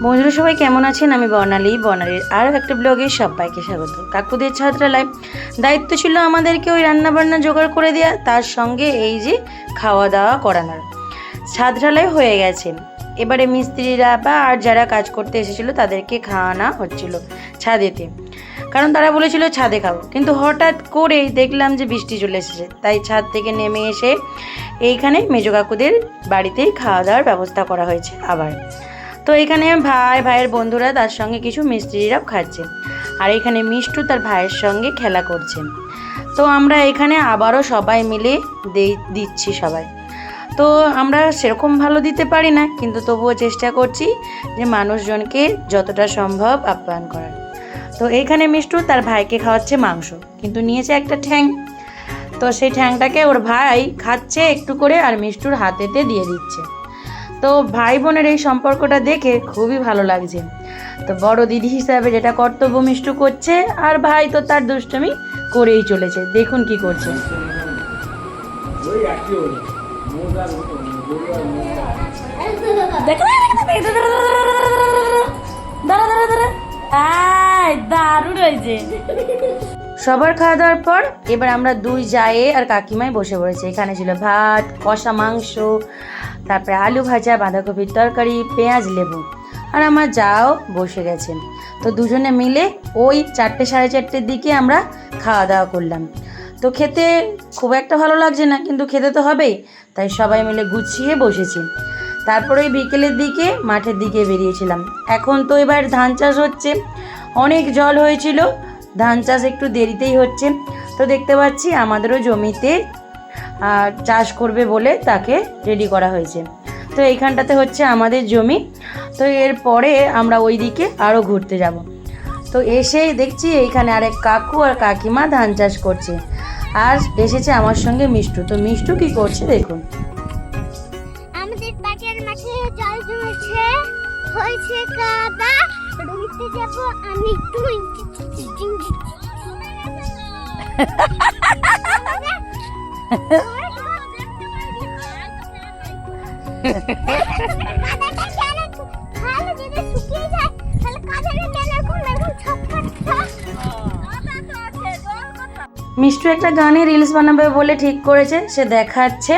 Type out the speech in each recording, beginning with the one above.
বন্ধুরা সবাই কেমন আছেন? আমি বর্ণালীর আরও একটা ব্লগে সবাইকে স্বাগত। কাকুদের ছাত্রালয় দায়িত্ব ছিল আমাদেরকে ওই রান্নাবান্না জোগাড় করে দেওয়া, তার সঙ্গে এই যে খাওয়া দাওয়া করানোর। ছাত্রালয় হয়ে গেছে, এবারে মিস্ত্রিরা বা আর যারা কাজ করতে এসেছিলো তাদেরকে খাওয়ানো হচ্ছিল ছাদেতে, কারণ তারা বলেছিল ছাদে খাবো। কিন্তু হঠাৎ করেই দেখলাম যে বৃষ্টি চলে এসেছে, তাই ছাদ থেকে নেমে এসে এইখানে মেজো কাকুদের বাড়িতেই খাওয়া দাওয়ার ব্যবস্থা করা হয়েছে আবার। তো এখানে ভাইয়ের বন্ধুরা, তার সঙ্গে কিছু মিস্ত্রিরাও খাচ্ছে, আর এখানে মিষ্টু তার ভাইয়ের সঙ্গে খেলা করছে। তো আমরা এখানে আবারও সবাই মিলে দিচ্ছি সবাই। তো আমরা সেরকম ভালো দিতে পারি না, কিন্তু তবুও চেষ্টা করছি যে মানুষজনকে যতটা সম্ভব আপ্যায়ন করার। তো এইখানে মিষ্টু তার ভাইকে খাওয়াচ্ছে মাংস, কিন্তু নিয়েছে একটা ঠ্যাং। তো সেই ঠ্যাংটাকে ওর ভাই খাচ্ছে একটু করে, আর মিষ্টুর হাতেতে দিয়ে দিচ্ছে। তো ভাই বোনের এই সম্পর্কটা দেখে খুবই ভালো লাগছে। তো বড় দিদি হিসাবে যেটা কর্তব্য মিষ্টু করছে, আর ভাই তো তার দুষ্টুমি করেই চলেছে। দেখুন কি করছে। দারুণ হয়েছে। সবার খাওয়া দাওয়ার পর এবার আমরা দুই জায়ে আর কাকিমায় বসে পড়েছি। এখানে ছিল ভাত, কষা মাংস, তারপরে আলু ভাজা, বাঁধাকপির তরকারি, পেঁয়াজ, লেবু, আর আমার যাও বসে গেছেন। তো দুজনে মিলে ওই 4টে সাড়ে 4টের দিকে আমরা খাওয়া দাওয়া করলাম। তো খেতে খুব একটা ভালো লাগছে না, কিন্তু খেতে তো হবেই, তাই সবাই মিলে গুছিয়ে বসেছি। তারপরে ওই বিকেলের দিকে মাঠের দিকে বেরিয়েছিলাম। এখন তো এবার ধান চাষ হচ্ছে, অনেক জল হয়েছিল, ধান চাষ একটু দেরিতেই হচ্ছে। তো দেখতে পাচ্ছি আমাদেরও জমিতে চাষ করবে বলে তাকে রেডি করা হয়েছে। তো এইখানটাতে হচ্ছে আমাদের জমি। তো এরপরে আমরা ওই দিকে আরও ঘুরতে যাব। তো এসেই দেখছি এইখানে আরেক কাকু আর কাকিমা ধান চাষ করছে, আর এসেছে আমার সঙ্গে মিষ্টু। তো মিষ্টু কি করছে দেখুন। আমাদের পাটের মাঠে জল জমেছে, হয়েছে কাদা, রুইতে যাব আমি একটু। মিষ্টু একটা গানে রিলস বানাবে বলে ঠিক করেছে, সে দেখাচ্ছে।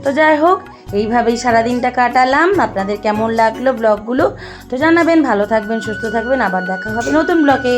তো যাই হোক, এইভাবেই সারাদিনটা কাটালাম। আপনাদের কেমন লাগলো ব্লগগুলো তো জানাবেন। ভালো থাকবেন, সুস্থ থাকবেন, আবার দেখা হবে নতুন ব্লগে।